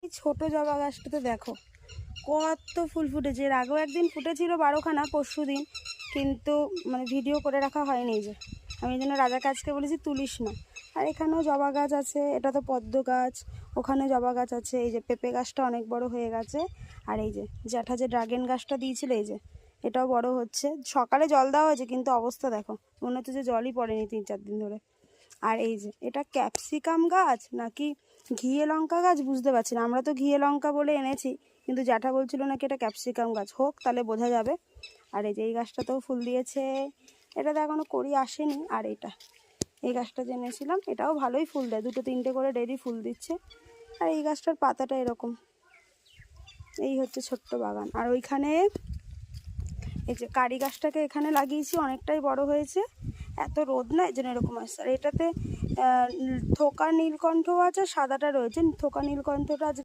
এই ছোট জবা গাছটাতে দেখো কত ফুল ফুটেছে। এর আগেও একদিন ফুটেছিল 12খানা পরশু দিন, কিন্তু মানে ভিডিও করে রাখা হয়নি। এই যে আমি এই জন্য রাজাকে আজকে বলেছি তুলিস না। আর এখানেও জবা গাছ আছে, এটা তো পদ্ম গাছ, ওখানে জবা গাছ আছে। এই যে পেঁপে গাছটা অনেক বড় হয়ে গেছে। আর এই যে জ্যাঠা যে ড্রাগন গাছটা দিয়েছিল, এই যে এটাও বড় হচ্ছে। সকালে জল দেওয়া হয়েছে কিন্তু অবস্থা দেখো, মনে হচ্ছে যে জলই পড়েনি 3-4 দিন ধরে। আর এই যে এটা ক্যাপসিকাম গাছ নাকি ঘিয়ে লঙ্কা গাছ বুঝতে পারছি না, আমরা তো ঘিয়ে লঙ্কা বলে এনেছি, কিন্তু জ্যাঠা বলছিল নাকি এটা ক্যাপসিকাম গাছ, হোক তাহলে বোঝা যাবে। আর এই যে এই গাছটাতেও ফুল দিয়েছে, এটাতে এখনও কড়ি আসেনি। আর এই গাছটা যে এনেছিলাম এটাও ভালোই ফুল দেয়, 2-3টে করে ডেইলি ফুল দিচ্ছে। আর এই গাছটার পাতাটা এরকম। এই হচ্ছে ছোট্ট বাগান। আর ওইখানে এই যে কারি গাছটাকে এখানে লাগিয়েছি, অনেকটাই বড় হয়েছে, এত রোদ না এই জন্য এরকম আসছে। আর এটাতে থোকা নীলকণ্ঠ আছে, সাদাটা রয়েছে। থোকা নীলকণ্ঠটা